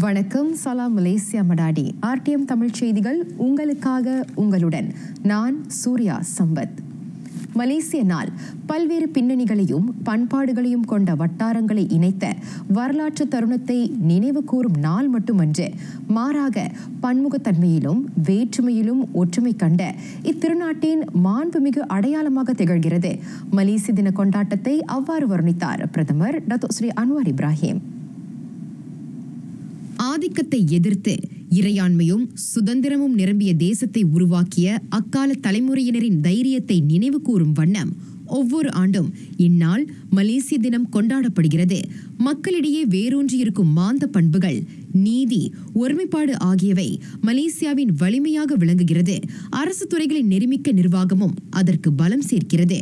வணக்கம். சலாம் Malaysia மடாடி. RTM Tamil செய்திகள் உங்களுக்காக, உங்களுடன் நான் சூர்யா சம்பத். மலேசிய நாள் பல்வேறு பின்னணிகளையும் பண்பாடுகளையும் கொண்ட வட்டாரங்களை இணைத்த வரலாற்று தருணத்தை நினைவு கூறும் நாள் மட்டுமன்று, மாறாக பன்முகத்தன்மையிலும் வேற்றுமையிலும் ஒற்றுமை கண்ட இத்திருநாட்டின் மாண்புமிகு அடையாளமாக திகழ்கிறது. மலேசிய தின கொண்டாட்டத்தை அவ்வாறு வர்ணித்தார் பிரதமர் டத்தோ ஸ்ரீ அன்வார் இப்ராஹிம். ஆதிக்கத்தை எதிர்த்து இறையாண்மையும் சுதந்திரமும் நிரம்பிய தேசத்தை உருவாக்கிய அக்கால தலைமுறையினரின் தைரியத்தை நினைவு கூறும் வண்ணம் ஒவ்வொரு ஆண்டும் இந்நாள் மலேசிய தினம் கொண்டாடப்படுகிறது. மக்களிடையே வேரூன்றியிருக்கும் மாந்த பண்புகள், நீதி, ஒருமைப்பாடு ஆகியவை மலேசியாவின் வலிமையாக விளங்குகிறது. அரசு துறைகளின் நெறிமிக்க நிர்வாகமும் அதற்கு பலம் சேர்க்கிறது.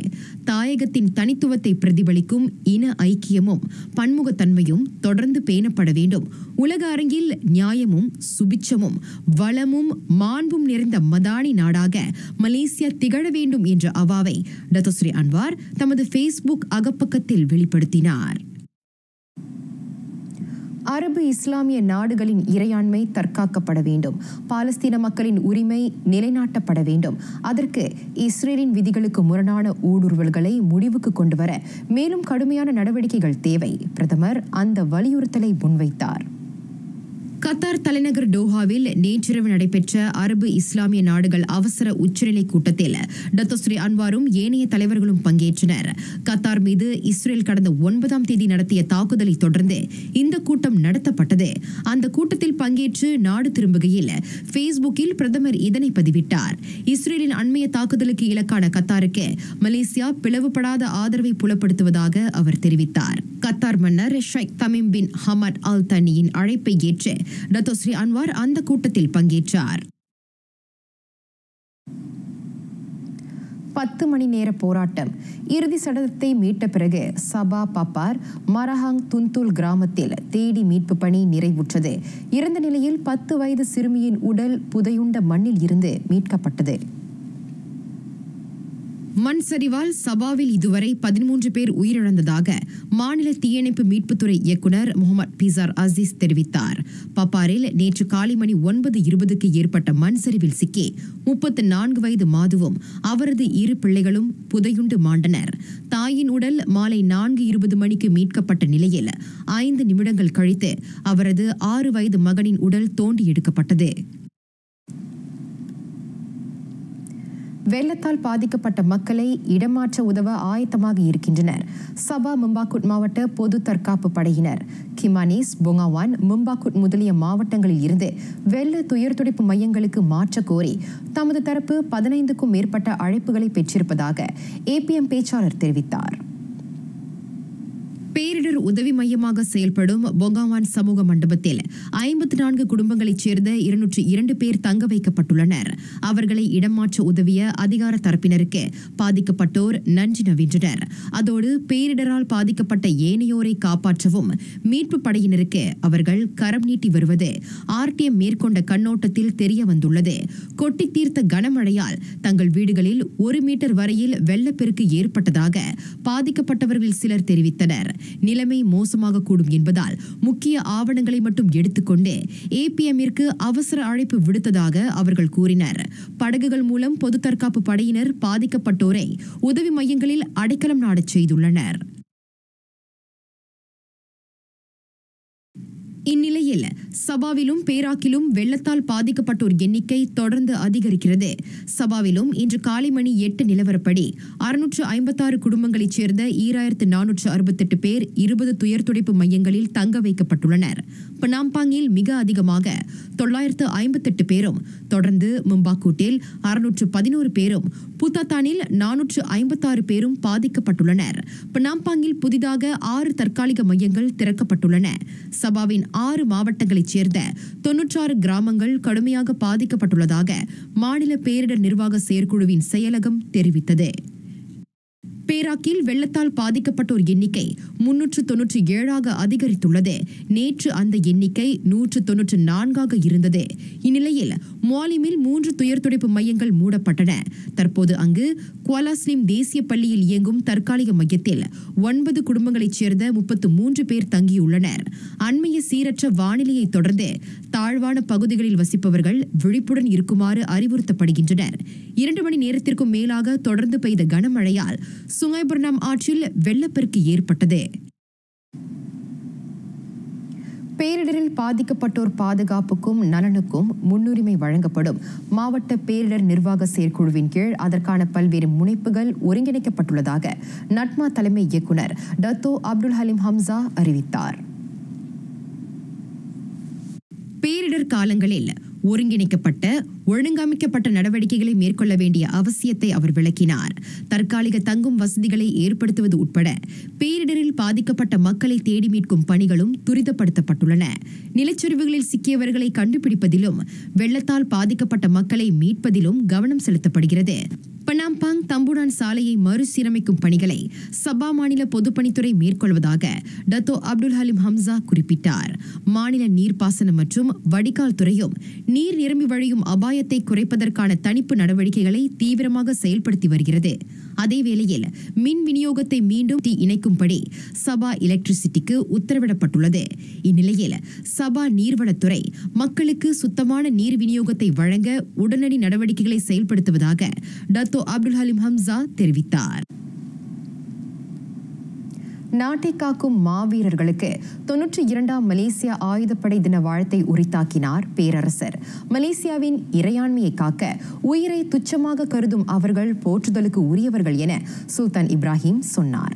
தாயகத்தின் தனித்துவத்தை பிரதிபலிக்கும் இன ஐக்கியமும் பன்முகத்தன்மையும் தொடர்ந்து பேணப்பட வேண்டும். உலக அரங்கில் நியாயமும் சுபிட்சமும் வளமும் மாண்பும் நிறைந்த மதானி நாடாக மலேசியா திகழ வேண்டும் என்ற அவாவை டத்தோ ஸ்ரீ அன்வார் தமது ஃபேஸ்புக் அகப்பக்கத்தில் வெளிப்படுத்தினார். அரபு இஸ்லாமிய நாடுகளின் இறையாண்மை தற்காக்கப்பட வேண்டும். பாலஸ்தீன மக்களின் உரிமை நிலைநாட்டப்பட வேண்டும். அதற்கு இஸ்ரேலின் விதிகளுக்கு முரணான ஊடுருவல்களை முடிவுக்கு கொண்டுவர மேலும் கடுமையான நடவடிக்கைகள் தேவை. பிரதமர் அந்த வலியுறுத்தலை முன்வைத்தார். கத்தார் தலைநகர் டோஹாவில் நேற்றிரவு நடைபெற்ற அரபு இஸ்லாமிய நாடுகள் அவசர உச்சநிலை கூட்டத்தில் டத்தோ ஸ்ரீ அன்வாரும் ஏனைய தலைவர்களும் பங்கேற்றனர். கத்தார் மீது இஸ்ரேல் கடந்த 9ஆம் தேதி நடத்திய தாக்குதலை தொடர்ந்து இந்த கூட்டம் நடத்தப்பட்டது. அந்த கூட்டத்தில் பங்கேற்று நாடு திரும்புகையில் ஃபேஸ்புக்கில் பிரதமர் இதனை பதிவிட்டார். இஸ்ரேலின் அண்மைய தாக்குதலுக்கு இலக்கான கத்தாருக்கு மலேசியா பிளவுபடாத ஆதரவை புலப்படுத்துவதாக அவர் தெரிவித்தார். கத்தார் மன்னர் ஷேக் தமீம் பின் ஹமட் அல் தனியின் அழைப்பை ஏற்று டத்தோ ஸ்ரீ அன்வார் அந்த கூட்டத்தில் பங்கேற்றார். 10 மணி நேர போராட்டம். இறுதி சடலத்தை மீட்ட பிறகு சபா பப்பார் மரஹாங் துந்துல் கிராமத்தில் தேடி மீட்பு பணி நிறைவுற்றது. இறந்த நிலையில் 10 வயது சிறுமியின் உடல் புதையுண்ட மண்ணில் இருந்து மீட்கப்பட்டது. மண் சரிவால் சபாவில் இதுவரை 13 பேர் உயிரிழந்ததாக மாநில தீயணைப்பு மீட்புத்துறை இயக்குநர் முகமது பிசார் அசீஸ் தெரிவித்தார். பப்பாரில் நேற்று காலை மணி 9:20க்கு ஏற்பட்ட மண் சரிவில் சிக்கி 34 வயது மாதுவும் அவரது 2 பிள்ளைகளும் புதையுண்டு மாண்டனர். தாயின் உடல் மாலை 4:20 மணிக்கு மீட்கப்பட்ட நிலையில் 5 நிமிடங்கள் கழித்து அவரது 6 வயது மகனின் உடல் தோண்டி எடுக்கப்பட்டது. வெள்ளத்தால் பாதிக்கப்பட்ட மக்களை இடமாற்ற உதவ ஆயத்தமாக இருக்கின்றனர். சபா மும்பாக்குட் மாவட்ட பொது தற்காப்பு படையினர் கிமானிஸ், பொங்காவான், மும்பாக்குட் முதலிய மாவட்டங்களில் இருந்து வெள்ள துயர்துடைப்பு மையங்களுக்கு மாற்ற கோரி தமது தரப்பு 15க்கும் மேற்பட்ட அழைப்புகளை பெற்றிருப்பதாக ஏபிஎம் பேச்சாளர் தெரிவித்தார். பேரிடர் உதவி மையமாக செயல்படும் பொங்காவான் சமூக மண்டபத்தில் 54 குடும்பங்களைச் சேர்ந்த 202 பேர் தங்க வைக்கப்பட்டுள்ளனர். அவர்களை இடமாற்ற உதவிய அதிகார தரப்பினருக்கு பாதிக்கப்பட்டோர் நன்றி நவின்றனர். அதோடு பேரிடரால் பாதிக்கப்பட்ட ஏனையோரை காப்பாற்றவும் மீட்பு படையினருக்கு அவர்கள் கரம் நீட்டி வருவது ஆர்டிஎம் மேற்கொண்ட கண்ணோட்டத்தில் தெரிய வந்துள்ளது. கொட்டி தீர்த்த கனமழையால் தங்கள் வீடுகளில் 1 மீட்டர் வரையில் வெள்ளப்பெருக்கு ஏற்பட்டதாக பாதிக்கப்பட்டவர்கள் சிலர் தெரிவித்தனர். நிலைமை மோசமாக கூடும் என்பதால் முக்கிய ஆவணங்களை மட்டும் எடுத்துக்கொண்டு ஏபிஎம்மிற்கு அவசர அழைப்பு விடுத்ததாக அவர்கள் கூறினர். படகுகள் மூலம் பொது தற்காப்பு படையினர் பாதிக்கப்பட்டோரை உதவி மையங்களில் அடைக்கலம் நாடச் செய்துள்ளனர். இந்நிலையில் சபாவிலும் பேராக்கிலும் வெள்ளத்தால் பாதிக்கப்பட்டோர் எண்ணிக்கை தொடர்ந்து அதிகரிக்கிறது. சபாவிலும் இன்று காலை மணி 8 நிலவரப்படி 656 குடும்பங்களைச் சேர்ந்த 2468 பேர் 20 துயர்துடைப்பு மையங்களில் தங்க வைக்கப்பட்டுள்ளனர். பனாம்பாங்கில் மிக அதிகமாக 958 பேரும், தொடர்ந்து மும்பாக்கூட்டில் 611 பேரும், புத்தாத்தானில் 456 பேரும் பாதிக்கப்பட்டுள்ளனர். பனாம்பாங்கில் புதிதாக 6 தற்காலிக மையங்கள் திறக்கப்பட்டுள்ளன. சபாவின் 6 மாவட்டங்களைச் சேர்ந்த 96 கிராமங்கள் கடுமையாக பாதிக்கப்பட்டுள்ளதாக மாநில பேரிடர் நிர்வாக செயற்குழுவின் செயலகம் தெரிவித்தது. பேராக்கில் வெள்ளத்தால் பாதிக்கப்பட்டோர் எண்ணிக்கை 397 அதிகரித்துள்ளது. நேற்று அந்த எண்ணிக்கை 194 இருந்தது. இந்நிலையில் மொலிமில் 3 துயர் துடைப்பு மையங்கள் மூடப்பட்டன. தற்போது அங்கு குவாலாஸ்லிம் தேசிய பள்ளியில் இயங்கும் தற்காலிக மையத்தில் 9 குடும்பங்களைச் சேர்ந்த 33 பேர் தங்கியுள்ளனர். அண்மைய சீரற்ற வானிலையை தொடர்ந்து தாழ்வான பகுதிகளில் வசிப்பவர்கள் விழிப்புடன் இருக்குமாறு அறிவுறுத்தப்படுகின்றனர். 2 மணி நேரத்திற்கும் மேலாக தொடர்ந்து பெய்த கனமழையால் சுங்கைபுர்ணம் ஆற்றில் வெள்ளப்பெருக்கு ஏற்பட்டது. பேரிடரில் பாதிக்கப்பட்டோர் பாதுகாப்புக்கும் நலனுக்கும் முன்னுரிமை வழங்கப்படும். மாவட்ட பேரிடர் நிர்வாக செயற்குழுவின் கீழ் அதற்கான பல்வேறு முனைப்புகள் ஒருங்கிணைக்கப்பட்டுள்ளதாக நட்மா தலைமை இயக்குனர் டத்தோ அப்துல் ஹலீம் ஹம்சா அறிவித்தார். பேரிடர் காலங்களில் ஒருங்கிணைக்கப்பட்ட ஒழுங்கமைக்கப்பட்ட நடவடிக்கைகளை மேற்கொள்ள வேண்டிய அவசியத்தை அவர் விளக்கினார். தற்காலிக தங்கும் வசதிகளை ஏற்படுத்துவது உட்பட பேரிடரில் பாதிக்கப்பட்ட மக்களை தேடி மீட்கும் பணிகளும் துரிதப்படுத்தப்பட்டுள்ளன. நிலச்சரிவுகளில் சிக்கியவர்களை கண்டுபிடிப்பதிலும் வெள்ளத்தால் பாதிக்கப்பட்ட மக்களை மீட்பதிலும் கவனம் செலுத்தப்படுகிறது. பனாம்பாங் தம்புடான் சாலையை மறுசீரமைக்கும் பணிகளை சபா மாநில பொதுப்பணித்துறை மேற்கொள்வதாக டத்தோ அப்துல் ஹலீம் ஹம்சா குறிப்பிட்டார். மாநில நீர்ப்பாசனம் மற்றும் வடிகால் துறையும் நீர் நிரம்பி வழியும் அபாயத்தை குறைப்பதற்கான தணிப்பு நடவடிக்கைகளை தீவிரமாக செயல்படுத்தி வருகிறது. அதேவேளையில் மின் விநியோகத்தை மீண்டும் இணைக்கும்படி சபா எலக்ட்ரிசிட்டிக்கு உத்தரவிடப்பட்டுள்ளது. இந்நிலையில் சபா நீர்வளத்துறை மக்களுக்கு சுத்தமான நீர் விநியோகத்தை வழங்க உடனடி நடவடிக்கைகளை செயல்படுத்துவதாக டத்தோ அப்துல் ஹலீம் ஹம்சா தெரிவித்தார். நாட்டை காக்கும் மாவீரர்களுக்கு 92ஆம் மலேசியா ஆயுதப்படை தின வாழ்த்தை உரித்தாக்கினார் பேரரசர். மலேசியாவின் இறையாண்மையை காக்க உயிரை துச்சமாக கருதும் அவர்கள் போற்றுதலுக்கு உரியவர்கள் என சுல்தான் இப்ராஹிம் சொன்னார்.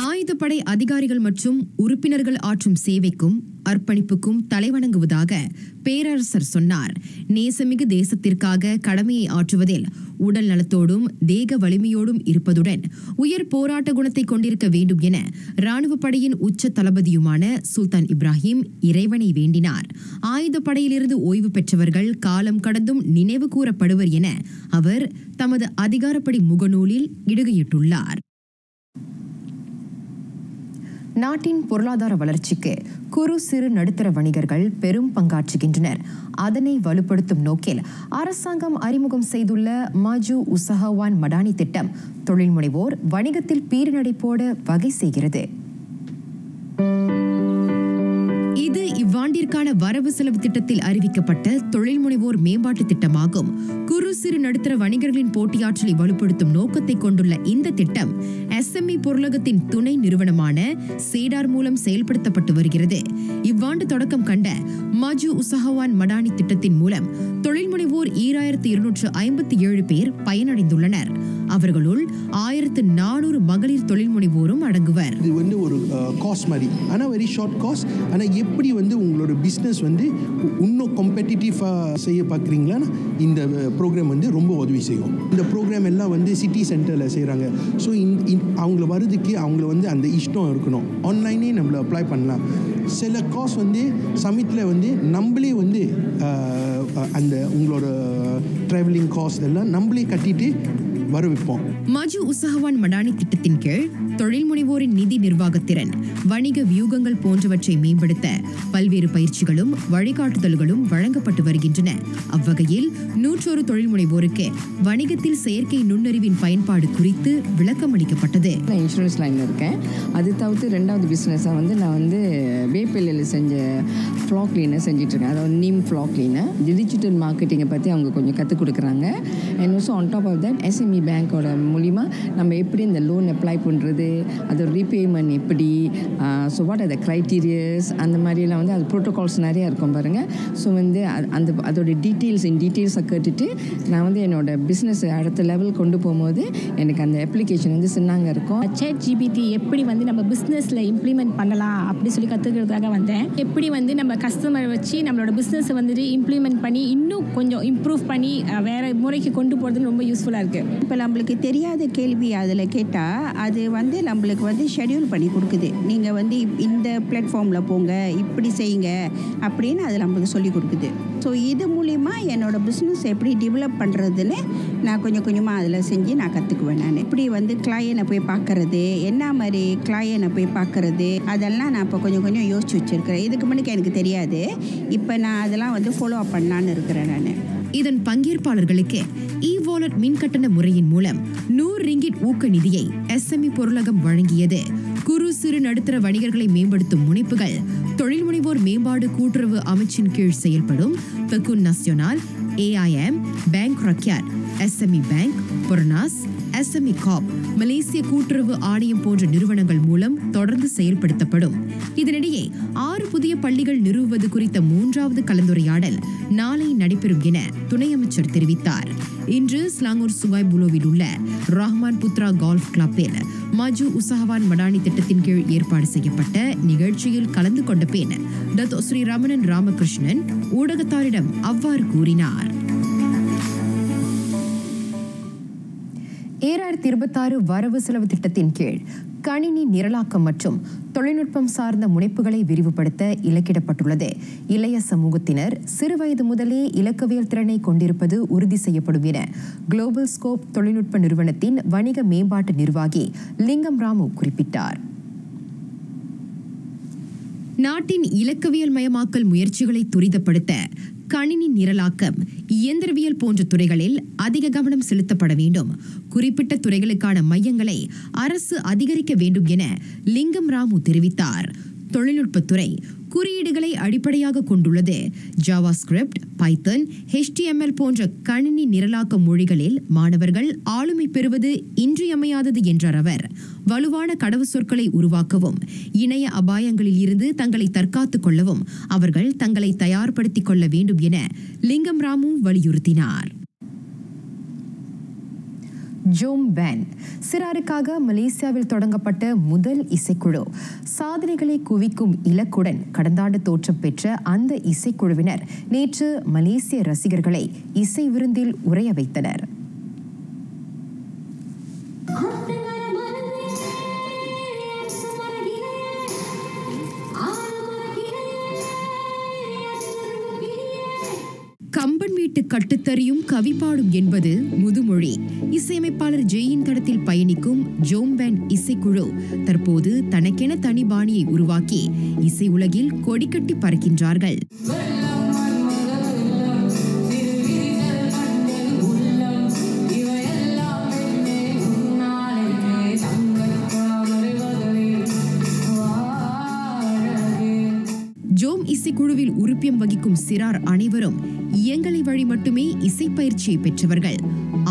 ஆயுதப்படை அதிகாரிகள் மற்றும் உறுப்பினர்கள் ஆற்றும் சேவைக்கும் அர்ப்பணிப்புக்கும் தலைவணங்குவதாக பேரரசர் சொன்னார். நேசமிகு தேசத்திற்காக கடமையை ஆற்றுவதில் உடல் நலத்தோடும் தேக வலிமையோடும் இருப்பதுடன் உயர் போராட்ட குணத்தை கொண்டிருக்க வேண்டும் என ராணுவ படையின் உச்ச தளபதியுமான சுல்தான் இப்ராஹிம் இறைவனை வேண்டினார். ஆயுதப்படையிலிருந்து ஓய்வு பெற்றவர்கள் காலம் கடந்தும் நினைவு கூறப்படுவர் என அவர் தமது அதிகாரப்படி முகநூலில் இடுகையிட்டுள்ளார். நாட்டின் பொருளாதார வளர்ச்சிக்கு குறு சிறு நடுத்தர வணிகர்கள் பெரும் பங்காற்றுகின்றனர். அதனை வலுப்படுத்தும் நோக்கில் அரசாங்கம் அறிமுகம் செய்துள்ள மஜு உசஹவான் மடானி திட்டம் தொழில் முனைவோர் வணிகத்தில் பீறுநடை போட வகை செய்கிறது. இது இவ்வாண்டிற்கான வரவு செலவு திட்டத்தில் அறிவிக்கப்பட்ட தொழில் முனைவோர் மேம்பாட்டு திட்டமாகும். குறு சிறு நடுத்தர வணிகர்களின் போட்டியாற்றலை வலுப்படுத்தும் நோக்கத்தை கொண்டுள்ள இந்த திட்டம் எஸ்எம்இ பொருளகத்தின் துணை நிறுவனமான சேடார் மூலம் செயல்படுத்தப்பட்டு வருகிறது. இவ்வாண்டு தொடக்கம் கண்ட மஜு உசஹவான் மடானி திட்டத்தின் மூலம் தொழில் முனைவோர் 2257 பேர் பயனடைந்துள்ளனர். அவர்களுள் 1400 மகளிர் தொழில் முனைவோரும் அடங்குவர். இது வந்து ஒரு காஸ்ட் மாதிரி, ஆனால் வெரி ஷார்ட் காஸ்ட். ஆனால் எப்படி வந்து உங்களோட பிஸ்னஸ் வந்து இன்னும் காம்படிட்டிவாக செய்ய பார்க்குறீங்களா, இந்த ப்ரோக்ராம் வந்து ரொம்ப உதவி செய்யும். இந்த ப்ரோக்ராம் எல்லாம் வந்து சிட்டி சென்டரில் செய்கிறாங்க. ஸோ அவங்கள வருதுக்கு அவங்கள வந்து அந்த இஷ்டம் இருக்கணும். ஆன்லைனே நம்மளை அப்ளை பண்ணலாம். சில காஸ்ட் வந்து சமிட்டில் வந்து நம்மளே வந்து அந்த உங்களோட ட்ராவலிங் காஸ்ட் எல்லாம் நம்மளே கட்டிட்டு வரவிப்போம். மஜு உசஹவான் மடானி திட்டத்தின் கீழ் தொழில் முனைவோரின் நிதி நிர்வாகத்திறன், வணிக வியூகங்கள் போன்றவற்றை மேம்படுத்த பல்வேறு பயிற்சிகளும் வழிகாட்டுதல்களும் வழங்கப்பட்டு வருகின்றன. அவ்வகையில் 101 தொழில் முனைவோருக்கு வணிகத்தில் செயற்கை நுண்ணறிவின் பயன்பாடு குறித்து விளக்கம் அளிக்கப்பட்டது. நான் இன்சூரன்ஸ் லைனில் இருக்கேன். அது தவிர்த்து 2வது பிஸ்னஸாக வந்து நான் வந்து வேப்பிலையில் செஞ்ச ஃப்ளா கிளீனர் செஞ்சிட்ருக்கேன். அதாவது நீம் ஃப்ளா கிளீனர். டிஜிட்டல் மார்க்கெட்டிங்கை பற்றி அவங்க கொஞ்சம் கற்றுக் கொடுக்குறாங்க. And also on top of that S M E பேங்கோட மூலிமா நம்ம எப்படி இந்த லோன் அப்ளை பண்ணுறது, அதோட ரீபேமெண்ட் எப்படி, ஸோ வாட் ஆர் த க்ரைட்டீரியஸ், அந்த மாதிரியெல்லாம் வந்து அது ப்ரோட்டோகால்ஸ் நிறையா இருக்கும் பாருங்கள். ஸோ வந்து அதோட டீட்டெயில்ஸை கேட்டுட்டு நான் வந்து என்னோடய பிஸ்னஸ் அடுத்த லெவல் கொண்டு போகும்போது எனக்கு அந்த அப்ளிகேஷன் வந்து சின்னாங்க இருக்கும். ChatGPT எப்படி வந்து நம்ம பிஸ்னஸில் இம்ப்ளிமெண்ட் பண்ணலாம் அப்படி சொல்லி கற்றுக்கிறதுக்காக வந்தேன். எப்படி வந்து நம்ம கஸ்டமரை வச்சு நம்மளோட பிஸ்னஸை வந்துட்டு இம்ப்ளிமெண்ட் பண்ணி இன்னும் கொஞ்சம் இம்ப்ரூவ் பண்ணி வேறு முறைக்கு கொண்டு போகிறதுன்னு ரொம்ப யூஸ்ஃபுல்லாக இருக்குது. இப்போ நம்மளுக்கு தெரியாத கேள்வி அதில் கேட்டால் அது வந்து நம்மளுக்கு வந்து ஷெட்யூல் பண்ணி கொடுக்குது. நீங்கள் வந்து இந்த பிளாட்ஃபார்மில் போங்க, இப்படி செய்யுங்க அப்படின்னு அது நம்மளுக்கு சொல்லி கொடுக்குது. ஸோ இது மூலிமா என்னோடய பிஸ்னஸ் எப்படி டெவலப் பண்ணுறதுன்னு நான் கொஞ்சம் கொஞ்சமாக அதில் செஞ்சு நான் கற்றுக்குவேன். நான் இப்படி வந்து கிளையனை போய் பார்க்குறது, என்ன மாதிரி கிளையனை போய் பார்க்குறது, அதெல்லாம் நான் இப்போ கொஞ்சம் கொஞ்சம் யோசிச்சு வச்சுருக்கிறேன். இதுக்கு முன்னாடி எனக்கு தெரியாது. இப்போ நான் அதெல்லாம் வந்து ஃபாலோ அப் பண்ணலான்னு இருக்கிறேன் நான். இதன் பங்கேற்பாளர்களுக்கு இ-வாலெட் மின்கட்டண முறையின் மூலம் 100 ரிங்கிட் ஊக்க நிதியை SME பொருளகம் வழங்கியது. குறு சிறு நடுத்தர வணிகர்களை மேம்படுத்தும் முனைப்புகள் தொழில் முனைவோர் மேம்பாடு கூட்டுறவு அமைச்சின் கீழ் செயல்படும் Tekun Nasional, AIM, bank Rakyat, SME bank, Pernas, SME corp, மலேசிய கூட்டுறவு ஆணையம் போன்ற நிறுவனங்கள் மூலம் தொடர்ந்து செயல்படுத்தப்படும். இதனிடையே 6 புதிய பள்ளிகள் நிறுவுவது குறித்த 3வது கலந்துரையாடல் நாளை நடைபெறும் என துணை அமைச்சர் தெரிவித்தார். இன்று ஸ்லாங்கூர் சுங்காய் புலோவில் உள்ள ரஹ்மான் புத்ரா கோல்ஃப் கிளப்பில் மஜு உசாஹவான் மடானி திட்டத்தின் கீழ் ஏற்பாடு செய்யப்பட்ட நிகழ்ச்சியில் கலந்து கொண்ட பின் டத்தோ ஸ்ரீ ரமணன் ராமகிருஷ்ணன் ஊடகத்தாரிடம் அவ்வாறு கூறினார். 2026 வரவு செலவு திட்டத்தின் கீழ் கணினி நிரலாக்கம் மற்றும் தொழில்நுட்பம் சார்ந்த முனைப்புகளை விரிவுபடுத்த இலக்கிடப்பட்டுள்ளது. இளைய சமூகத்தினர் சிறுவயது முதலே இலக்கவியல் திறனை கொண்டிருப்பது உறுதி செய்யப்படும் என குளோபல் ஸ்கோப் தொழில்நுட்ப நிறுவனத்தின் வணிக மேம்பாட்டு நிர்வாகி லிங்கம் ராமு குறிப்பிட்டார். நாட்டின் இலக்கவியல் மயமாக்கல் முயற்சிகளை துரிதப்படுத்த கணினி நிரலாக்கம், இயந்திரவியல் போன்ற துறைகளில் அதிக கவனம் செலுத்தப்பட வேண்டும். குறிப்பிட்ட துறைகளுக்கான மையங்களை அரசு அதிகரிக்க வேண்டும் என லிங்கம் ராமு தெரிவித்தார். தொழில்நுட்பத்துறை குறியீடுகளை அடிப்படையாக கொண்டுள்ளது. ஜாவா ஸ்கிரிப்ட், பைத்தன், HTML போன்ற கணினி நிரலாக்க மொழிகளில் மாணவர்கள் ஆளுமை பெறுவது இன்றியமையாதது என்றார் அவர். வலுவான கடவு சொற்களை உருவாக்கவும், இணைய அபாயங்களில் இருந்து தங்களை தற்காத்துக் கொள்ளவும் அவர்கள் தங்களை தயார்படுத்திக் கொள்ள வேண்டும் என லிங்கம் ராமு வலியுறுத்தினார். ஜோம் பேண்ட் சிறாருக்காக மலேசியாவில் தொடங்கப்பட்ட முதல் இசைக்குழு. சாதனைகளை குவிக்கும் இலக்குடன் கடந்த ஆண்டு தோற்றம் பெற்ற அந்த இசைக்குழுவினர் நேற்று மலேசிய ரசிகர்களை இசை விருந்தில் உறைய வைத்தனர். கம்பன் வீட்டு கட்டுத்தறியும் கவிப்பாடும் என்பது முதுமொழி. இசையமைப்பாளர் ஜெயின் தடத்தில் பயணிக்கும் ஜோம் பேண்ட் இசைக்குழு தற்போது தனக்கென தனி பாணியை உருவாக்கி இசை உலகில் கொடிக்கட்டி பறக்கின்றார்கள். ஜோம் இசைக்குழுவில் உறுப்பியம் வகிக்கும் சிறார் அனைவரும் இயங்கலை வழி மட்டுமே இசை பயிற்சியை பெற்றவர்கள்.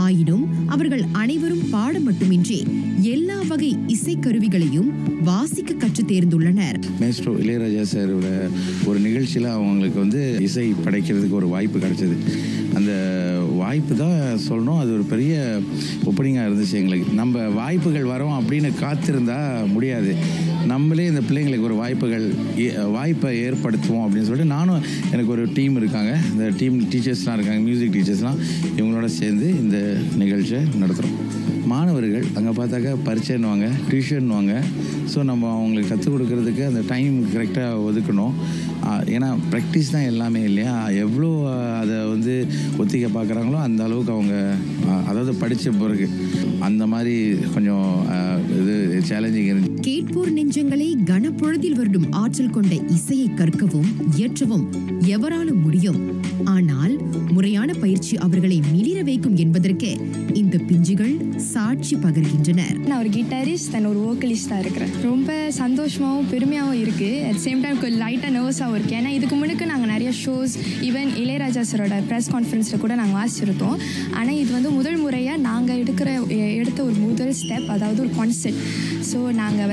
ஆயினும் அவர்கள் அனைவரும் பாட மட்டுமின்றி எல்லா வகை இசைக்கருவிகளையும் வாசிக்க கற்று தேர்ந்துள்ளனர். மேஸ்ட்ரோ இளையராஜா சாரோட ஒரு நிகழ்ச்சியில் அவங்களுக்கு இசை படைக்கிறதுக்கு ஒரு வாய்ப்பு கிடைச்சது. அந்த வாய்ப்பு தான் சொல்லணும், அது ஒரு பெரிய ஒப்பனிங்காக இருந்துச்சு எங்களுக்கு. நம்ம வாய்ப்புகள் வரோம் அப்படின்னு காத்திருந்தா முடியாது. நம்மளே இந்த பிள்ளைங்களுக்கு ஒரு வாய்ப்பை ஏற்படுத்துவோம் அப்படின்னு சொல்லிட்டு நானும், எனக்கு ஒரு டீம் இருக்காங்க, இந்த டீம் டீச்சர்ஸ்லாம் இருக்காங்க, மியூசிக் டீச்சர்ஸ்லாம், இவங்களோட சேர்ந்து இந்த நிகழ்ச்சியை நடத்துகிறோம். மாணவர்கள் அங்கே பார்த்தாக்கா பரீட்சைன்னுவாங்க, டியூஷன்வாங்க. ஸோ நம்ம அவங்களுக்கு கற்றுக் கொடுக்கறதுக்கு அந்த டைம் கரெக்டாக ஒதுக்கணும். ஏன்னா ப்ராக்டிஸ் தான் எல்லாமே இல்லையா. எவ்வளோ அதை ஒத்திக்க பார்க்குறாங்களோ அந்த அளவுக்கு அவங்க அதாவது படித்த பிறகு அந்த மாதிரி கொஞ்சம் இது சேலஞ்சிங் இருந்து. கேட்போர் நெஞ்சங்களை கனப்பொழுதில் வருடும் ஆற்றல் கொண்ட இசையை கற்கவும் இயற்றவும் எவராலும் முடியும். ஆனால் முறையான பயிற்சி அவர்களை மிளிர வைக்கும் என்பதற்கு இந்த பிஞ்சுகள் சாட்சி பகர்கின்றனர். நான் ஒரு கிட்டாரிஸ்ட் அண்ட் ஒரு வோக்கலிஸ்டாக இருக்கிறேன். ரொம்ப சந்தோஷமாகவும் பெருமையாகவும் இருக்குது. அட் சேம் டைம் லைட்டாக நர்வஸாகவும் இருக்குது. ஏன்னா இதுக்கு முன்னுக்கு நாங்கள் நிறைய ஷோஸ், ஈவன் இளையராஜா சாரோட ப்ரெஸ் கான்ஃபரன்ஸில் கூட நாங்கள் வாசிச்சிருந்தோம். ஆனால் இது முதல் முறையாக நாங்கள் எடுத்த ஒரு முதல் ஸ்டெப், அதாவது ஒரு கான்செர்ட். ஸோ நாங்கள்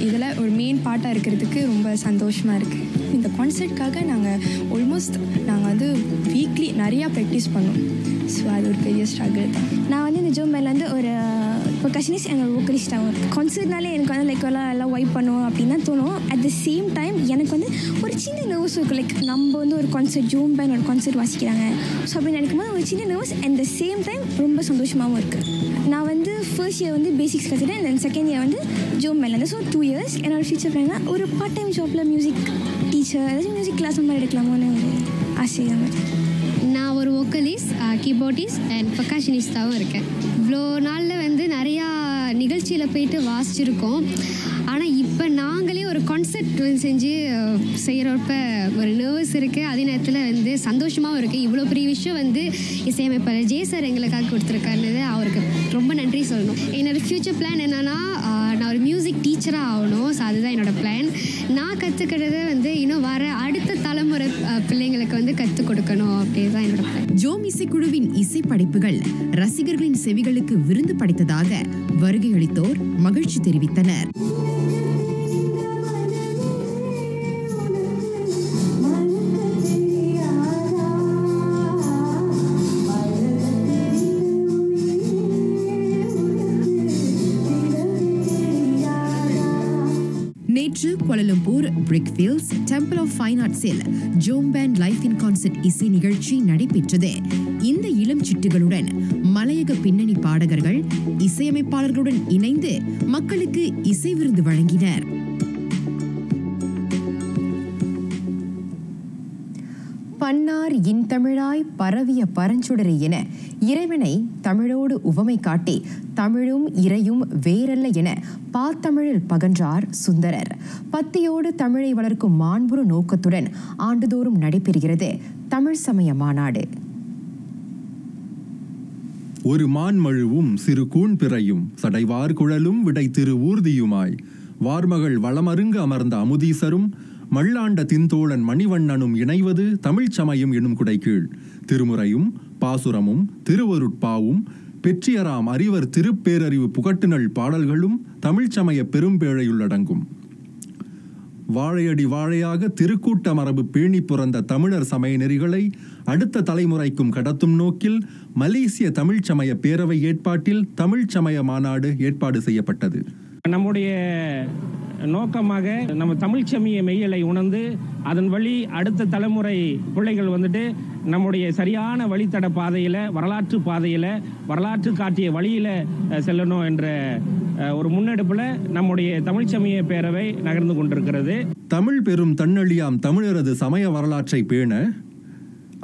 இதில் ஒரு மெயின் பார்ட்டாக இருக்கிறதுக்கு ரொம்ப சந்தோஷமாக இருக்குது. இந்த கான்செர்ட்காக நாங்கள் ஆல்மோஸ்ட் வீக்லி நிறையா ப்ராக்டிஸ் பண்ணோம். ஸோ அது ஒரு பெரிய ஸ்ட்ரகிள் தான். நான் இந்த ஜோம் பேண்ட்லேருந்து ஒரு பர்கஷனிஸ்ட் அண்ட் ஒரு வோக்கலிஸ்டாகவும் இருக்குது. கான்சர்ட்னாலே எனக்கு வந்து லைக் எல்லாம் வைப் பண்ணுவோம் அப்படின்னு தான் தோணும். அட் த சேம் டைம் எனக்கு வந்து ஒரு சின்ன நர்வஸ் இருக்கும். லைக் நம்ம வந்து ஒரு கான்சர்ட் ஜூம் பேண்ட் ஒரு கான்சர்ட் வாசிக்கிறாங்க ஸோ அப்படின்னு நினைக்கும் போது ஒரு சின்ன nervous and the same time ரொம்ப சந்தோஷமாகவும் இருக்குது. நான் வந்து ஃபர்ஸ்ட் இயர் வந்து பேசிக்ஸ் கற்றுட்டேன், தென் செகண்ட் இயர் வந்து ஜூம் பேண்ட்ல. ஸோ 2 years என்னோட ஃபியூச்சர் பிளான்னா ஒரு பார்ட் டைம் ஜாப்பில் மியூசிக் டீச்சர் அதாவது மியூசிக் கிளாஸ் அந்த மாதிரி எடுக்கலாமோன்னு ஒரு ஆசையாக. நான் ஒரு வோக்கலிஸ்ட், கீபோர்டிஸ்ட் அண்ட் பர்கஷனிஸ்டாகவும் இருக்கேன். இவ்வளோ நாளில் வந்து நிறையா நிகழ்ச்சியில் போயிட்டு வாசிச்சிருக்கோம். ஆனால் இப்போ நாங்களே ஒரு கான்செப்ட் செஞ்சு செய்கிறப்ப ஒரு நர்வஸ் இருக்குது, அதே நேரத்தில் வந்து சந்தோஷமாகவும் இருக்குது. இவ்வளோ பெரிய விஷயம் வந்து இசையமைப்பாளர் ஜே சார் எங்களுக்காக கொடுத்துருக்காருன்னு அவருக்கு ரொம்ப நன்றி சொல்லணும். என்னோடய ஃப்யூச்சர் பிளான் என்னென்னா நான் ஒரு மியூசிக் டீச்சராக ஆகணும். ஸோ அதுதான் என்னோடய பிளான். நான் கற்றுக்கிறது வந்து இன்னும் வர அடுத்த தலைமுறை பிள்ளைங்களுக்கு வந்து கற்றுக் கொடுக்கணும் அப்படின்னு தான் என்னோட பிளான். ஜோம் இசைக்குழுவின் இசை படைப்புகள் ரசிகர்களின் செவிகளுக்கு விருந்து படைத்ததாக வருகையளித்தோர் மகிழ்ச்சி தெரிவித்தனர். நேற்று Kuala Lumpur Brickfields temple of fine ஆர்ட்ஸில் ஜோம் பேண்ட் லைஃப் இன் கான்சர்ட் இசை நிகழ்ச்சி நடைபெற்றது. இந்த இளம் சிட்டுகளுடன் மலையக பின்னணி பாடகர்கள் இசையமைப்பாளர்களுடன் இணைந்து மக்களுக்கு இசை விருந்து வழங்கினர். பன்னார் இன்தமிழாய் பரவிய பரஞ்சுடரை என இறைவனை தமிழோடு உவமை காட்டி தமிழும் இறையும் வேறல்ல என பாத்தமிழில் பகன்றார் சுந்தரர். பத்தியோடு தமிழை வளர்க்கும் மாண்புறு நோக்கத்துடன் ஆண்டுதோறும் நடைபெறுகிறது தமிழ் சமய மாநாடு. ஒரு மான்மழுவும் சிறு கூண் பிறையும் சடைவார் குழலும் விடை திரு ஊர்தியுமாய் வார்மகள் வளமருங்க அமர்ந்த அமுதீசரும் மல்லாண்ட தின்தோழன் மணிவண்ணனும் இணைவது தமிழ்ச் சமயம் எனும் குடைக்கீழ் திருமுறையும் பாசுரமும் திருவருட்பாவும் பெற்றியராம் அறிவர் திருப்பேரறிவு புகட்டுநல் பாடல்களும் தமிழ்ச் சமய பெரும்பேழையுள்ளடங்கும். வாழையடி வாழையாக திருக்கூட்ட மரபு பேணி புரந்த தமிழர் சமய நெறிகளை அடுத்த தலைமுறைக்கும் கடத்தும் நோக்கில் மலேசிய தமிழ்ச் சமய பேரவை ஏற்பாட்டில் தமிழ்ச் சமய மாநாடு ஏற்பாடு செய்யப்பட்டது. நம்முடைய நோக்கமாக நம்ம தமிழ் சமய மெய்யலை உணர்ந்து அதன் வழி அடுத்த தலைமுறை பிள்ளைகள் வந்துட்டு நம்முடைய சரியான வழித்தட பாதையில் வரலாற்று பாதையில் வரலாற்று காட்டிய வழியில் செல்லணும் என்ற ஒரு முன்னெடுப்பில் நம்முடைய தமிழ் சமய பேரவை நகர்ந்து கொண்டிருக்கிறது. தமிழ் பெரும் தன்னழியாம் தமிழரது சமய வரலாற்றை பேண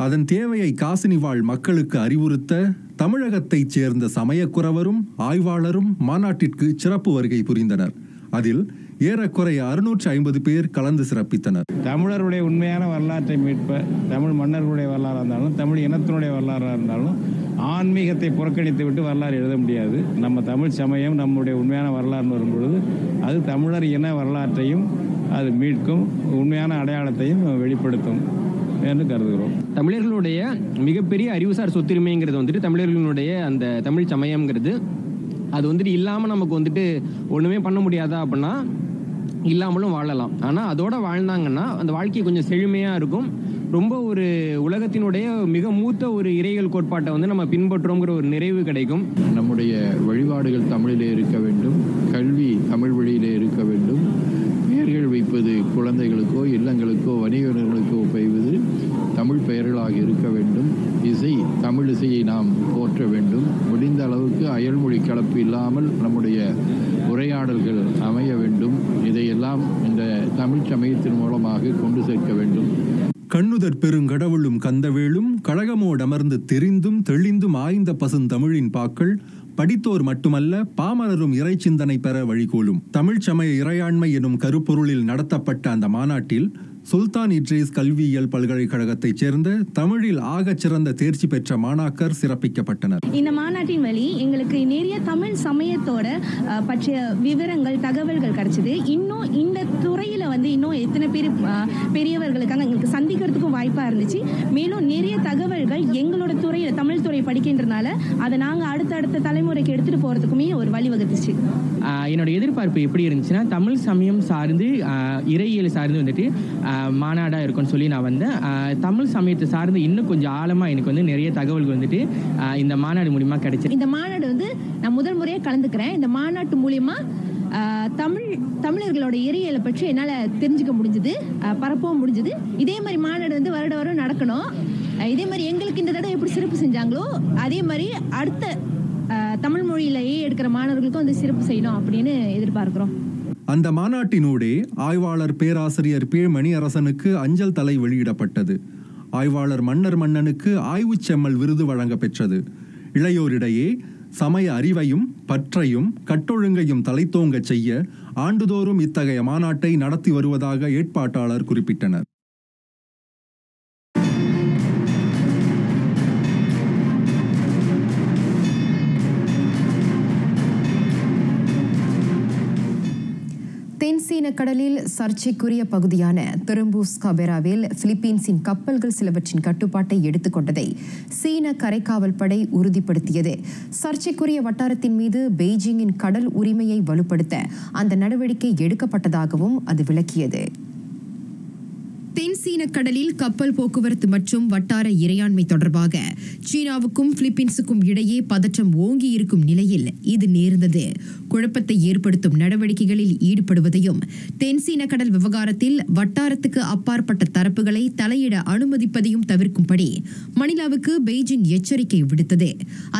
அதன் தேவையை காசினி வாழ் மக்களுக்கு அறிவுறுத்த தமிழகத்தைச் சேர்ந்த சமயக்குறவரும் ஆய்வாளரும் மாநாட்டிற்கு சிறப்பு வருகை புரிந்தனர். அதில் ஏறக்குறைய 650 பேர் கலந்து சிறப்பித்தனர். தமிழருடைய உண்மையான வரலாற்றை மீட்ப தமிழ் மன்னர்களுடைய வரலாறாக இருந்தாலும் தமிழ் இனத்தினுடைய வரலாறாக இருந்தாலும் ஆன்மீகத்தை புறக்கணித்து விட்டு வரலாறு எழுத முடியாது. நம்ம தமிழ் சமயம் நம்முடைய உண்மையான வரலாறு வரும்பொழுது அது தமிழர் இன வரலாற்றையும் அது மீட்கும், உண்மையான அடையாளத்தையும் வெளிப்படுத்தும் என்று கருதுகிறோம். தமிழர்களுடைய மிகப்பெரிய அறிவுசார் சொத்துரிமைங்கிறது வந்துட்டு தமிழர்களுடைய அந்த தமிழ் சமயம்ங்கிறது அது வந்துட்டு இல்லாமல் நமக்கு வந்துட்டு ஒன்றுமே பண்ண முடியாதா அப்படின்னா இல்லாமலும் வாழலாம். ஆனால் அதோட வாழ்ந்தாங்கன்னா அந்த வாழ்க்கை கொஞ்சம் செழுமையாக இருக்கும். ரொம்ப ஒரு உலகத்தினுடைய மிக மூத்த ஒரு இறையியல் கோட்பாட்டை வந்து நம்ம பின்பற்றோங்கிற ஒரு நிறைவு கிடைக்கும். நம்முடைய வழிபாடுகள் தமிழிலே இருக்க வேண்டும், கல்வி தமிழ் வழியிலே இருக்க வேண்டும், பெயர்கள் வைப்பது குழந்தைகளுக்கோ இல்லங்களுக்கோ வணிகர்களுக்கோ பெய்வது தமிழ் பெயர்களாக இருக்க வேண்டும். இசை தமிழ் இசையை நாம் போற்ற வேண்டும். முடிந்த அளவுக்கு அயல்மொழி கலப்பு இல்லாமல் நம்முடைய உரையாடல்கள் அமைய வேண்டும். இதையெல்லாம் இந்த தமிழ் சமயத்தின் மூலமாக கொண்டு சேர்க்க வேண்டும். கண்ணுதற் பெருங்கடவுளும் கந்தவேளும் கழகமோடமர்ந்து தெரிந்தும் தெளிந்தும் ஆய்ந்த பசுந்தமிழின் பாக்கள் படித்தோர் மட்டுமல்ல பாமரரும் இறை சிந்தனை பெற வழிகோலும். தமிழ் சமய இறையாண்மை எனும் கருப்பொருளில் நடத்தப்பட்ட அந்த மாநாட்டில் சுல்தான் இட்ரீஸ் கல்வியியல் பல்கலைக்கழகத்தைச் சேர்ந்த தமிழில் ஆகச் சிறந்த தேர்ச்சி பெற்ற மாணாக்கர் சிறப்பிக்கப்பட்டனர். இந்த மாநாட்டின் வழி எங்களுக்கு நிறைய தமிழ் சமயத்தோட பற்றிய விவரங்கள் தகவல்கள் கிடைச்சது. இன்னும் இந்த துறையில் வந்து இன்னும் எத்தனை பேர் பெரியவர்களுக்காக எங்களுக்கு சந்திக்கிறதுக்கும் வாய்ப்பாக இருந்துச்சு. மேலும் நிறைய தகவல்கள் எங்களோட துறையில் தமிழ் துறை படிக்கின்றனால அதை நாங்கள் அடுத்த தலைமுறைக்கு எடுத்துகிட்டு போகிறதுக்குமே ஒரு வழிவகுத்துச்சு. என்னோட எதிர்பார்ப்பு எப்படி இருந்துச்சுன்னா தமிழ் சமயம் சார்ந்து இறையியல் சார்ந்து வந்துட்டு மாநாடாக இருக்கும்னு சொல்லி நான் வந்தேன். தமிழ் சமயத்தை சார்ந்து இன்னும் கொஞ்சம் ஆழமாக எனக்கு வந்து நிறைய தகவல்கள் வந்துட்டு இந்த மாநாடு மூலிமா கிடைச்சது. இந்த மாநாடு வந்து நான் முதல் முறையாக கலந்துக்கிறேன். இந்த மாநாட்டு மூலிமா தமிழர்களோட இறையியலை பற்றி என்னால் தெரிஞ்சுக்க முடிஞ்சுது, பரப்பவும் முடிஞ்சுது. இதே மாதிரி மாநாடு வந்து வருடம் நடக்கணும். இதே மாதிரி எங்களுக்கு இந்த தடவை எப்படி சிறப்பு செஞ்சாங்களோ அதே மாதிரி அடுத்த தமிழ் மொழியிலேயே எடுக்கிற மாணவர்களுக்கும் வந்து சிறப்பு செய்யணும் அப்படின்னு எதிர்பார்க்கிறோம். அந்த மாநாட்டினூடே ஆய்வாளர் பேராசிரியர் பி. மணியரசனுக்கு அஞ்சல் தலை வெளியிடப்பட்டது. ஆய்வாளர் மன்னர் மன்னனுக்கு ஆய்வுச் செம்மல் விருது வழங்க பெற்றது. இளையோரிடையே சமய அறிவையும் பற்றையும் கட்டொழுங்கையும் தலைத்தோங்கச் செய்ய ஆண்டுதோறும் இத்தகைய மாநாட்டை நடத்தி வருவதாக ஏற்பாட்டாளர் குறிப்பிட்டனர். தென்சீன கடலில் சர்ச்சைக்குரிய பகுதியான தெரும்பூஸ்காபெராவில் பிலிப்பீன்ஸின் கப்பல்கள் சிலவற்றின் கட்டுப்பாட்டை எடுத்துக்கொண்டதை சீன கரைக்காவல் படை உறுதிப்படுத்தியது. சர்ச்சைக்குரிய வட்டாரத்தின் மீது பெய்ஜிங்கின் கடல் உரிமையை வலுப்படுத்த அந்த நடவடிக்கை எடுக்கப்பட்டதாகவும் அது விளக்கியது. தென்சீன கடலில் கப்பல் போக்குவரத்து மற்றும் வட்டார இறையாண்மை தொடர்பாக சீனாவுக்கும் பிலிப்பீன்ஸுக்கும் இடையே பதற்றம் ஓங்கி இருக்கும் நிலையில் இது நேர்ந்தது. குழப்பத்தை ஏற்படுத்தும் நடவடிக்கைகளில் ஈடுபடுவதையும் தென்சீன கடல் விவகாரத்தில் வட்டாரத்துக்கு அப்பாற்பட்ட தரப்புகளை தலையிட அனுமதிப்பதையும் தவிர்க்கும்படி மணிலாவுக்கு பெய்ஜிங் எச்சரிக்கை விடுத்தது.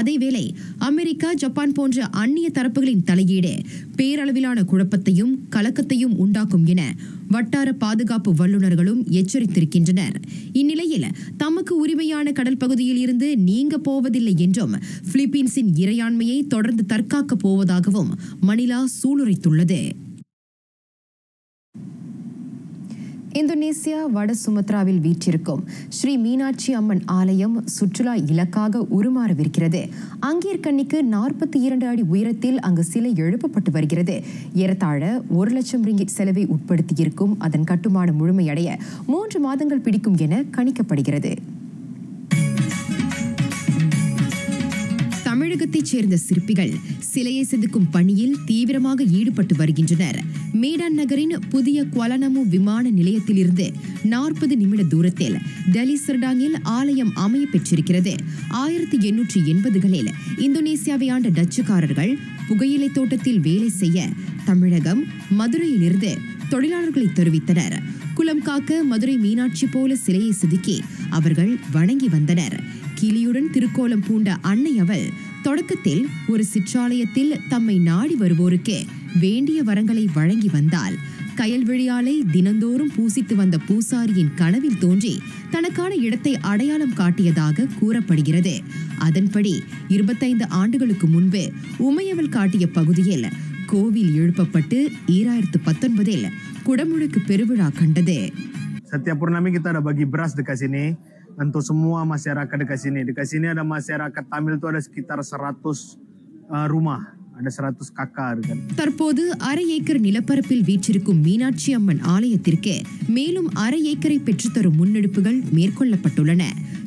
அதேவேளை அமெரிக்கா, ஜப்பான் போன்ற அந்நிய தரப்புகளின் தலையீடு பேரளவிலான குழப்பத்தையும் கலக்கத்தையும் உண்டாக்கும் என வட்டார பாதுகாப்பு வல்லுநர்களும் எச்சரித்திருக்கின்றனர். இந்நிலையில் தமக்கு உரிமையான கடல் பகுதியில் இருந்து நீங்க போவதில்லை என்றும் பிலிப்பீன்ஸின் இறையாண்மையை தொடர்ந்து தற்காக்கப் போவதாகவும் மணிலா சூளுரைத்துள்ளது. இந்தோனேசியா வட சுமத்ராவில் வீற்றிருக்கும் ஸ்ரீ மீனாட்சி அம்மன் ஆலயம் சுற்றுலா இலக்காக உருமாறவிருக்கிறது. அங்கேற்கண்ணிக்கு 42 அடி உயரத்தில் அங்கு சிலை எழுப்பப்பட்டு வருகிறது. ஏறத்தாழ 1 லட்சம் ரிங்கிட் செலவை உட்படுத்தியிருக்கும் அதன் கட்டுமானம் முழுமையடைய 3 மாதங்கள் பிடிக்கும் என கணிக்கப்படுகிறது. தமிழகத்தைச் சேர்ந்த சிற்பிகள் சிலையை செதுக்கும் பணியில் தீவிரமாக ஈடுபட்டு வருகின்றனர். மேடான் நகரின் புதிய குவாலனமு விமான நிலையத்திலிருந்து 40 நிமிட தூரத்தில் டெல்லி சர்டாங்கில் ஆலயம் அமைய பெற்றிருக்கிறது. 1880களில் இந்தோனேசியாவை ஆண்ட டச்சுக்காரர்கள் புகையிலை தோட்டத்தில் வேலை செய்ய தமிழகம், மதுரையிலிருந்து தொழிலாளர்களை தெரிவித்தனர். குலம் காக்க மதுரை மீனாட்சி போல சிலையை செதுக்கி அவர்கள் வணங்கி வந்தனர். கிளியுடன் திருக்கோலம் பூண்ட அன்னை அவள் தொடக்கத்தில் ஒரு சிற்றாலயத்தில் தம்மை நாடி வருவோருக்கு வேண்டிய வரங்களை வழங்கி வந்தாள். கயல்விழியாலை தினந்தோறும் பூசித்து வந்த பூசாரியின் கனவில் தோன்றி தனக்கான இடத்தை அடையாளம் காட்டியதாக கூறப்படுகிறது. அதன்படி 25 ஆண்டுகளுக்கு முன்பு உமையவள் காட்டிய பகுதியில் கோவில் எழுப்பப்பட்டு 2019 குடமுழுக்கு பெருவிழா கண்டது. Setiap purnami kita ada bagi beras dekat sini untuk semua masyarakat dekat sini. Dekat sini ada masyarakat Tamil tu ada sekitar 100 rumah. Ada 100 kakak dekat. தற்போது 1/2 ஏக்கர் நிலப்பரப்பில் வீற்றிருக்கும் மீனாட்சி அம்மன் ஆலயத்திற்கு மேலும் 1/2 ஏக்கரை பெற்றுத்தரும் முன்னெடுப்புகள் மேற்கொள்ளப்பட்டுள்ளன.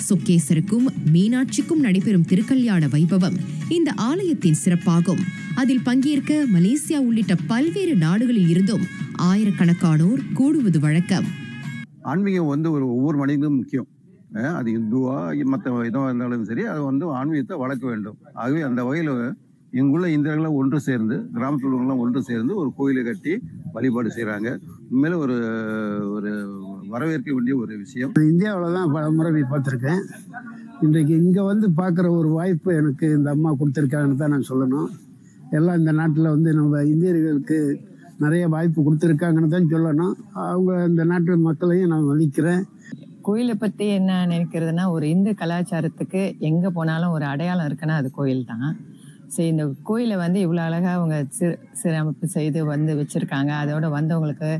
சொக்கேசருக்கும் மீனாட்சிக்கும் நடைபெறும் திருக்கல்யாண வைபவம் இந்த ஆலயத்தின் சிறப்பாகும். அதில் பங்கேற்க மலேசியா உள்ளிட்ட பல்வேறு நாடுகளில் இருந்தும் ஆயிரக்கணக்கானோர் கூடுவது வழக்கம். ஆன்மீகம் வந்து ஒவ்வொரு மனிதனும் முக்கியம். அது இந்துவா மற்ற இதமாக இருந்தாலும் சரி, அது வந்து ஆன்மீகத்தை வளர்க்க வேண்டும். ஆகவே அந்த வகையில் இங்குள்ள இந்தியர்கள்லாம் ஒன்று சேர்ந்து, கிராமத்தில் உள்ளவங்களாம் ஒன்று சேர்ந்து ஒரு கோயிலை கட்டி வழிபாடு செய்கிறாங்க. உண்மையில ஒரு ஒரு வரவேற்க வேண்டிய ஒரு விஷயம். இந்தியாவில் தான் பல முறை போய் பார்த்துருக்கேன். இன்றைக்கு இங்கே வந்து பார்க்குற ஒரு வாய்ப்பு எனக்கு இந்த அம்மா கொடுத்துருக்காங்கன்னு தான் நான் சொல்லணும். எல்லாம் இந்த நாட்டில் வந்து நம்ம இந்தியர்களுக்கு நிறைய வாய்ப்பு கொடுத்துருக்காங்கன்னு தான் சொல்லணும். அவங்க இந்த நாட்டு மக்களையும் நான் மதிக்கிறேன். கோயிலை பற்றி என்ன நினைக்கிறதுனா, ஒரு இந்து கலாச்சாரத்துக்கு எங்கே போனாலும் ஒரு அடையாளம் இருக்குன்னா அது கோயில் தான். சரி, இந்த கோயிலை வந்து இவ்வளோ அழகாக அவங்க சீரமைப்பு செய்து வந்து வச்சுருக்காங்க. அதோட வந்தவங்களுக்கு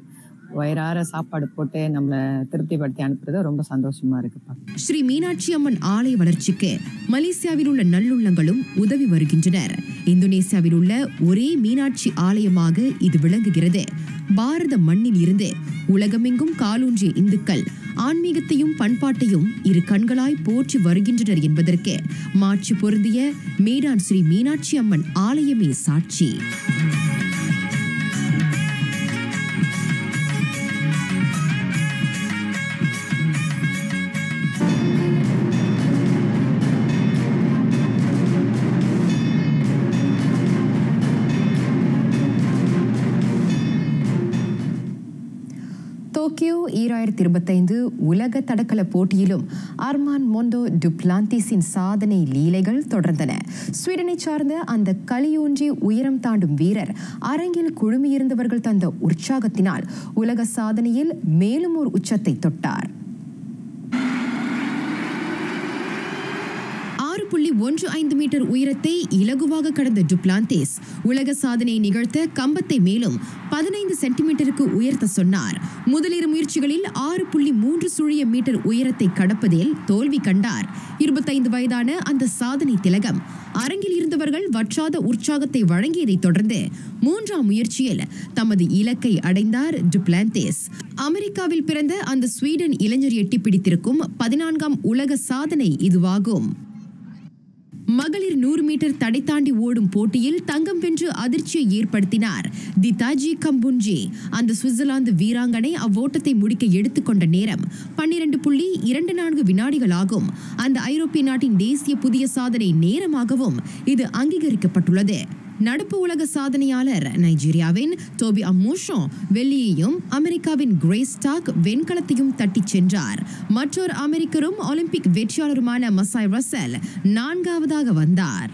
வயிறார சாப்பாடு போட்டு நம்மளை திருப்திப்படுத்தி அனுப்புறது ரொம்ப சந்தோஷமா இருக்குப்பா. ஸ்ரீ மீனாட்சி அம்மன் ஆலய வளர்ச்சிக்கு மலேசியாவில் உள்ள நல்லுள்ளங்களும் உதவி வருகின்றனர். இந்தோனேசியாவில் உள்ள ஒரே மீனாட்சி ஆலயமாக இது விளங்குகிறது. பாரத மண்ணில் இருந்து உலகமெங்கும் காலூன்றிய இந்துக்கள் ஆன்மீகத்தையும் பண்பாட்டையும் இரு கண்களாய் போற்றி வருகின்றனர் என்பதற்கு மாட்சி பொருந்திய மேடான் ஸ்ரீ மீனாட்சி அம்மன் ஆலயமே சாட்சி. டோக்கியோ 2025 உலக தடகள போட்டியிலும் அர்மான் மொண்டோ டுப்ளான்டிஸின் சாதனை லீலைகள் தொடர்ந்தன. ஸ்வீடனை சார்ந்த அந்த கலியூன்றி உயரம் தாண்டும் வீரர் அரங்கில் குழுமியிருந்தவர்கள் தந்த உற்சாகத்தினால் உலக சாதனையில் மேலும் ஒரு உச்சத்தை தொட்டார். 6.15 மீட்டர் உயரத்தை இலகுவாக கடந்த டுப்ளான்டிஸ் உலக சாதனை நிகழ்த்த கம்பத்தை மேலும் 15 சென்டிமீட்டருக்கு உயர்த்த சொன்னார். முதலிரு முயற்சிகளில் 6.3 மீட்டர் உயரத்தை கடப்பதில் தோல்வி கண்டார். 25 வயதான அந்த சாதனை திலகம் அரங்கில் இருந்தவர்கள் வற்றாத உற்சாகத்தை வழங்கியதை தொடர்ந்து 3ஆம் முயற்சியில் தமது இலக்கை அடைந்தார் டுப்ளான்டிஸ். அமெரிக்காவில் பிறந்த அந்த ஸ்வீடன் இளைஞர் எட்டிப்பிடித்திருக்கும் 14ஆம் உலக சாதனை இதுவாகும். மகளிர் 100 மீட்டர் தடை தாண்டி ஓடும் போட்டியில் தங்கம் வென்று அதிர்ச்சியை ஏற்படுத்தினார் திதாஜி கம்புஞ்சி. அந்த சுவிட்சர்லாந்து வீராங்கனை அவ்வோட்டத்தை முடிக்க எடுத்துக்கொண்ட நேரம் 12.24 வினாடிகள் ஆகும். அந்த ஐரோப்பிய நாட்டின் தேசிய புதிய சாதனை நேரமாகவும் இது அங்கீகரிக்கப்பட்டுள்ளது. நடப்பு உலக சாதனையாளர் நைஜீரியாவின் டோபி அம்மோஷோ வெள்ளியையும் அமெரிக்காவின் கிரேஸ் ஸ்டாக் வெண்கலத்தையும் தட்டிச் சென்றார். மற்றொரு அமெரிக்கரும் ஒலிம்பிக் வெற்றியாளருமான மசாய் ரசல் 4ஆவதாக வந்தார்.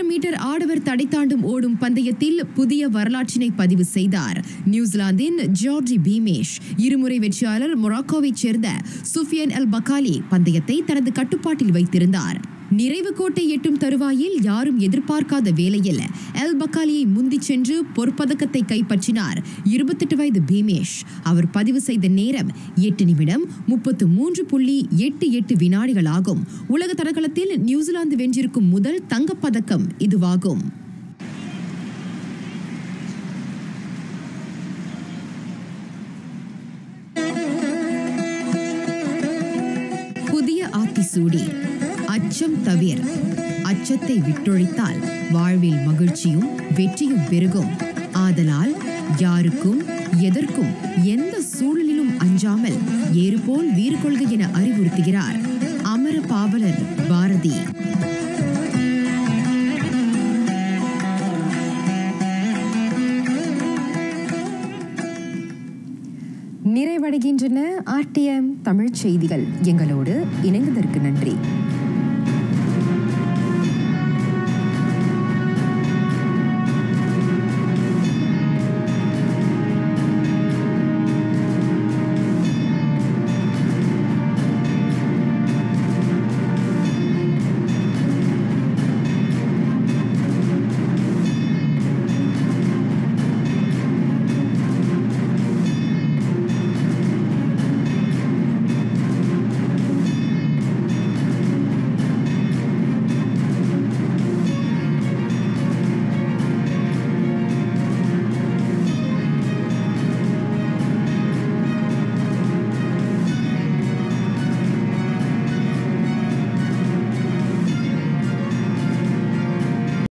மீட்டர் ஆடவர் தடை தாண்டும் ஓடும் பந்தயத்தில் புதிய வரலாற்றினை பதிவு செய்தார் நியூசிலாந்தின் ஜார்ஜி பீமேஷ். இருமுறை வெற்றியாளர் மொராக்கோவைச் சேர்ந்த சுஃபியன் அல் பக்காலி பந்தயத்தை தனது கட்டுப்பாட்டில் வைத்திருந்தார். நிறைவு கோட்டை எட்டும் தருவாயில் யாரும் எதிர்பார்க்காத வேளையில் அல் பக்காலியை முந்திச் சென்று பொற்பதக்கத்தை கைப்பற்றினார் 28 வயது பீமேஷ். அவர் பதிவு செய்த நேரம் 8 நிமிடம் 33.88 வினாடிகள் ஆகும். உலக தடகளத்தில் நியூசிலாந்து வென்றிருக்கும் முதல் தங்கப்பதக்கம் இதுவாகும். புதிய ஆத்திசூடி. அச்சம் தவிர, அச்சத்தை விட்டொழித்தால் வாழ்வில் மகிழ்ச்சியும் வெற்றியும் பெருகும். ஆதலால் யாருக்கும் எதற்கும் எந்த சூழலிலும் அஞ்சாமல் ஏறுபோல் வீறு கொள்கை என அறிவுறுத்துகிறார் அமர பாவலர் பாரதி. நிறைவடைகின்றன RTM தமிழ் செய்திகள். எங்களோடு இணைந்ததற்கு நன்றி.